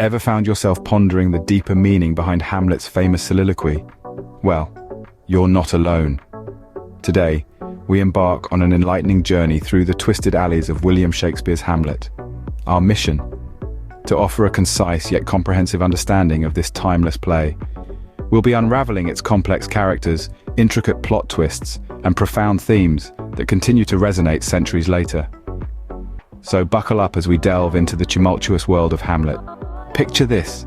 Ever found yourself pondering the deeper meaning behind Hamlet's famous soliloquy? Well, you're not alone. Today, we embark on an enlightening journey through the twisted alleys of William Shakespeare's Hamlet. Our mission: to offer a concise yet comprehensive understanding of this timeless play. We'll be unraveling its complex characters, intricate plot twists, and profound themes that continue to resonate centuries later. So buckle up as we delve into the tumultuous world of Hamlet. Picture this: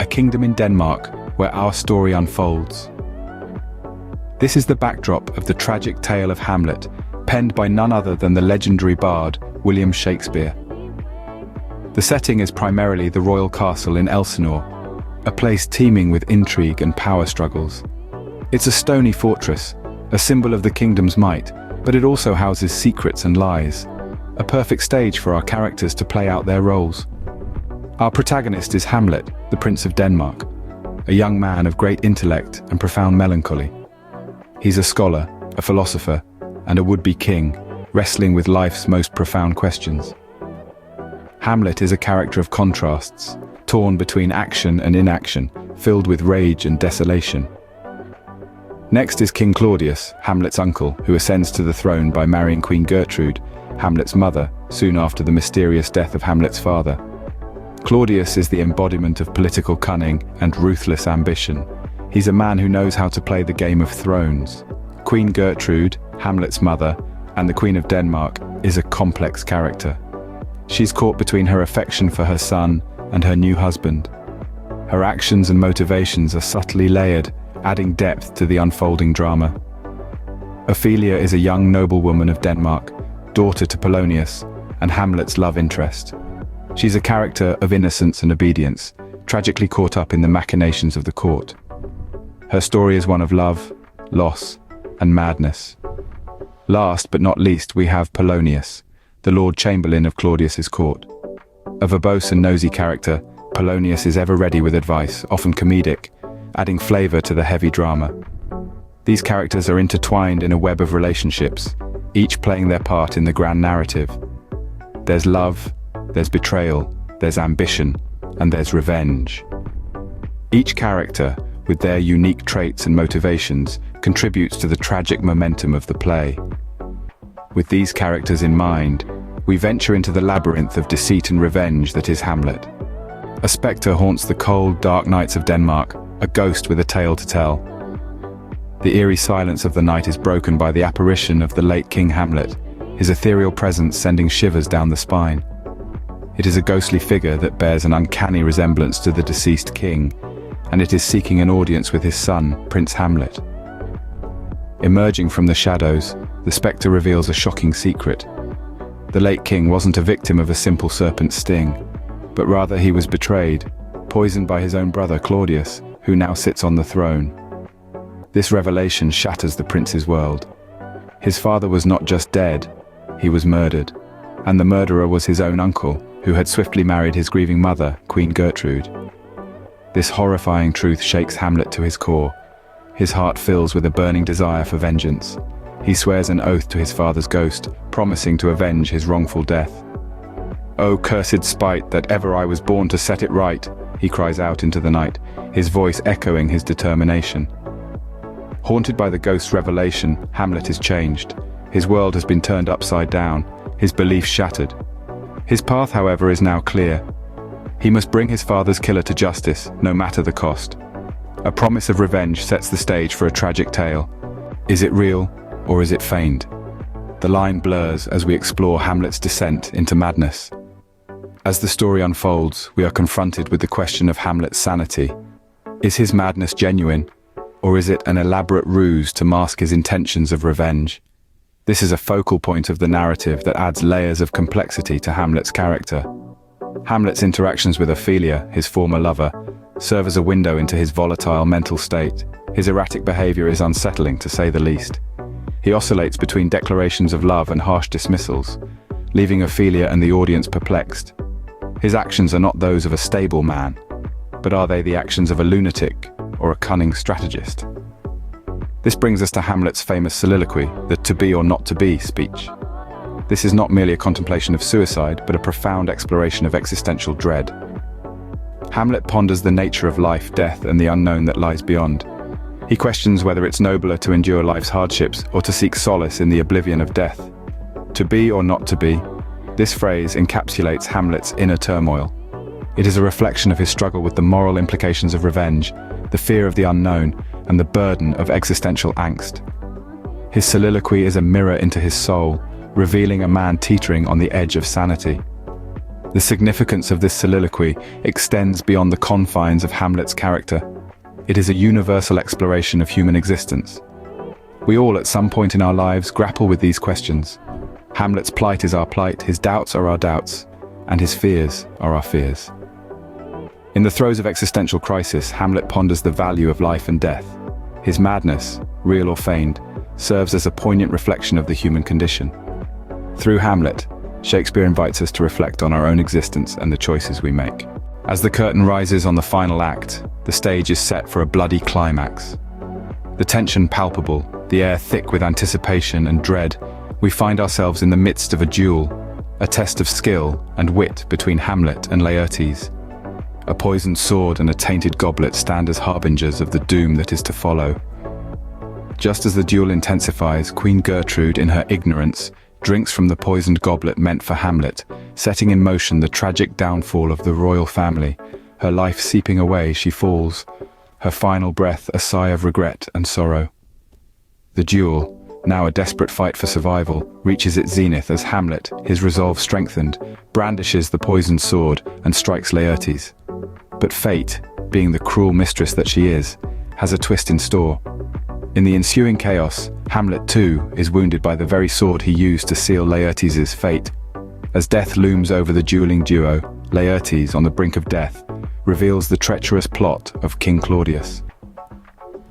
a kingdom in Denmark where our story unfolds. This is the backdrop of the tragic tale of Hamlet, penned by none other than the legendary bard William Shakespeare. The setting is primarily the royal castle in Elsinore, a place teeming with intrigue and power struggles. It's a stony fortress, a symbol of the kingdom's might, but it also houses secrets and lies, a perfect stage for our characters to play out their roles. Our protagonist is Hamlet, the Prince of Denmark, a young man of great intellect and profound melancholy. He's a scholar, a philosopher, and a would-be king, wrestling with life's most profound questions. Hamlet is a character of contrasts, torn between action and inaction, filled with rage and desolation. Next is King Claudius, Hamlet's uncle, who ascends to the throne by marrying Queen Gertrude, Hamlet's mother, soon after the mysterious death of Hamlet's father. Claudius is the embodiment of political cunning and ruthless ambition. He's a man who knows how to play the game of thrones. Queen Gertrude, Hamlet's mother, and the Queen of Denmark, is a complex character. She's caught between her affection for her son and her new husband. Her actions and motivations are subtly layered, adding depth to the unfolding drama. Ophelia is a young noblewoman of Denmark, daughter to Polonius, and Hamlet's love interest. She's a character of innocence and obedience, tragically caught up in the machinations of the court. Her story is one of love, loss, and madness. Last but not least, we have Polonius, the Lord Chamberlain of Claudius's court. A verbose and nosy character, Polonius is ever ready with advice, often comedic, adding flavor to the heavy drama. These characters are intertwined in a web of relationships, each playing their part in the grand narrative. There's love, there's betrayal, there's ambition, and there's revenge. Each character, with their unique traits and motivations, contributes to the tragic momentum of the play. With these characters in mind, we venture into the labyrinth of deceit and revenge that is Hamlet. A spectre haunts the cold, dark nights of Denmark, a ghost with a tale to tell. The eerie silence of the night is broken by the apparition of the late King Hamlet, his ethereal presence sending shivers down the spine. It is a ghostly figure that bears an uncanny resemblance to the deceased king, and it is seeking an audience with his son, Prince Hamlet. Emerging from the shadows, the spectre reveals a shocking secret. The late king wasn't a victim of a simple serpent's sting, but rather he was betrayed, poisoned by his own brother Claudius, who now sits on the throne. This revelation shatters the prince's world. His father was not just dead, he was murdered, and the murderer was his own uncle, who had swiftly married his grieving mother, Queen Gertrude. This horrifying truth shakes Hamlet to his core. His heart fills with a burning desire for vengeance. He swears an oath to his father's ghost, promising to avenge his wrongful death. "O cursed spite, that ever I was born to set it right," he cries out into the night, his voice echoing his determination. Haunted by the ghost's revelation, Hamlet is changed. His world has been turned upside down, his beliefs shattered. His path, however, is now clear. He must bring his father's killer to justice, no matter the cost. A promise of revenge sets the stage for a tragic tale. Is it real, or is it feigned? The line blurs as we explore Hamlet's descent into madness. As the story unfolds, we are confronted with the question of Hamlet's sanity. Is his madness genuine, or is it an elaborate ruse to mask his intentions of revenge? This is a focal point of the narrative that adds layers of complexity to Hamlet's character. Hamlet's interactions with Ophelia, his former lover, serve as a window into his volatile mental state. His erratic behavior is unsettling, to say the least. He oscillates between declarations of love and harsh dismissals, leaving Ophelia and the audience perplexed. His actions are not those of a stable man, but are they the actions of a lunatic or a cunning strategist? This brings us to Hamlet's famous soliloquy, the "to be or not to be" speech. This is not merely a contemplation of suicide, but a profound exploration of existential dread. Hamlet ponders the nature of life, death, and the unknown that lies beyond. He questions whether it's nobler to endure life's hardships or to seek solace in the oblivion of death. To be or not to be, this phrase encapsulates Hamlet's inner turmoil. It is a reflection of his struggle with the moral implications of revenge, the fear of the unknown, and the burden of existential angst. His soliloquy is a mirror into his soul, revealing a man teetering on the edge of sanity. The significance of this soliloquy extends beyond the confines of Hamlet's character. It is a universal exploration of human existence. We all, at some point in our lives, grapple with these questions. Hamlet's plight is our plight, his doubts are our doubts, and his fears are our fears. In the throes of existential crisis, Hamlet ponders the value of life and death. His madness, real or feigned, serves as a poignant reflection of the human condition. Through Hamlet, Shakespeare invites us to reflect on our own existence and the choices we make. As the curtain rises on the final act, the stage is set for a bloody climax. The tension palpable, the air thick with anticipation and dread, we find ourselves in the midst of a duel, a test of skill and wit between Hamlet and Laertes. A poisoned sword and a tainted goblet stand as harbingers of the doom that is to follow. Just as the duel intensifies, Queen Gertrude, in her ignorance, drinks from the poisoned goblet meant for Hamlet, setting in motion the tragic downfall of the royal family. Her life seeping away, she falls, her final breath a sigh of regret and sorrow. The duel, now a desperate fight for survival, reaches its zenith as Hamlet, his resolve strengthened, brandishes the poisoned sword and strikes Laertes. But fate, being the cruel mistress that she is, has a twist in store. In the ensuing chaos, Hamlet too is wounded by the very sword he used to seal Laertes' fate. As death looms over the dueling duo, Laertes, on the brink of death, reveals the treacherous plot of King Claudius.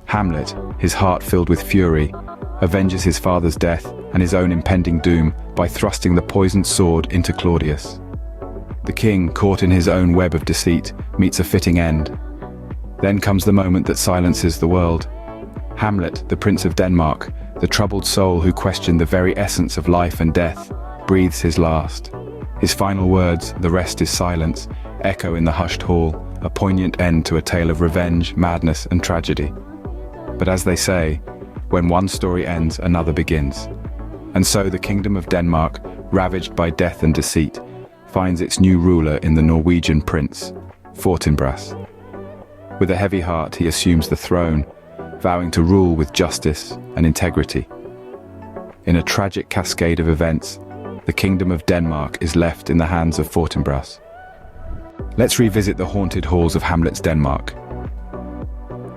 Hamlet, his heart filled with fury, avenges his father's death and his own impending doom by thrusting the poisoned sword into Claudius. The king, caught in his own web of deceit, meets a fitting end. Then comes the moment that silences the world. Hamlet, the Prince of Denmark, the troubled soul who questioned the very essence of life and death, breathes his last. His final words, "The rest is silence," echo in the hushed hall, a poignant end to a tale of revenge, madness, and tragedy. But as they say, when one story ends, another begins. And so the kingdom of Denmark, ravaged by death and deceit, finds its new ruler in the Norwegian prince, Fortinbras. With a heavy heart, he assumes the throne, vowing to rule with justice and integrity. In a tragic cascade of events, the kingdom of Denmark is left in the hands of Fortinbras. Let's revisit the haunted halls of Hamlet's Denmark.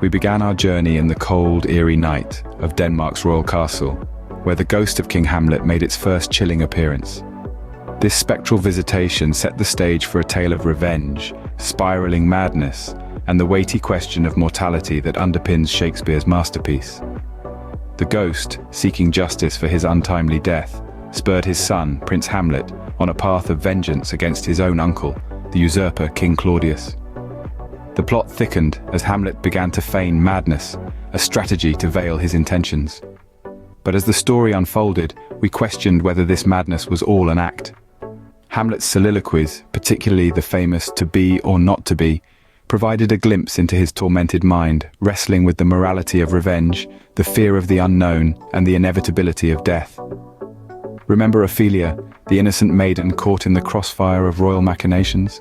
We began our journey in the cold, eerie night of Denmark's royal castle, where the ghost of King Hamlet made its first chilling appearance. This spectral visitation set the stage for a tale of revenge, spiraling madness, and the weighty question of mortality that underpins Shakespeare's masterpiece. The ghost, seeking justice for his untimely death, spurred his son, Prince Hamlet, on a path of vengeance against his own uncle, the usurper King Claudius. The plot thickened as Hamlet began to feign madness, a strategy to veil his intentions. But as the story unfolded, we questioned whether this madness was all an act. Hamlet's soliloquies, particularly the famous "to be or not to be," provided a glimpse into his tormented mind, wrestling with the morality of revenge, the fear of the unknown, and the inevitability of death. Remember Ophelia, the innocent maiden caught in the crossfire of royal machinations?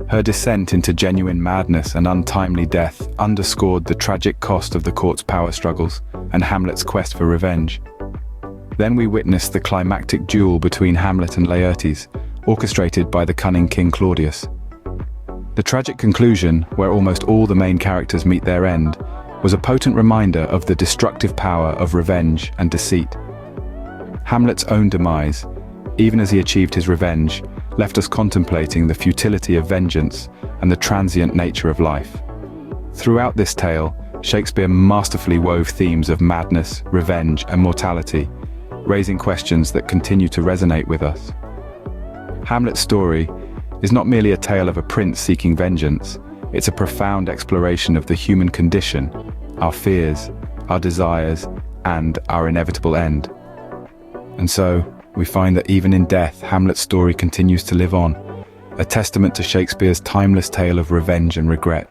Her descent into genuine madness and untimely death underscored the tragic cost of the court's power struggles and Hamlet's quest for revenge. Then we witnessed the climactic duel between Hamlet and Laertes, orchestrated by the cunning King Claudius. The tragic conclusion, where almost all the main characters meet their end, was a potent reminder of the destructive power of revenge and deceit. Hamlet's own demise, even as he achieved his revenge, left us contemplating the futility of vengeance and the transient nature of life. Throughout this tale, Shakespeare masterfully wove themes of madness, revenge, and mortality, raising questions that continue to resonate with us. Hamlet's story is not merely a tale of a prince seeking vengeance, it's a profound exploration of the human condition, our fears, our desires, and our inevitable end. And so, we find that even in death, Hamlet's story continues to live on, a testament to Shakespeare's timeless tale of revenge and regret.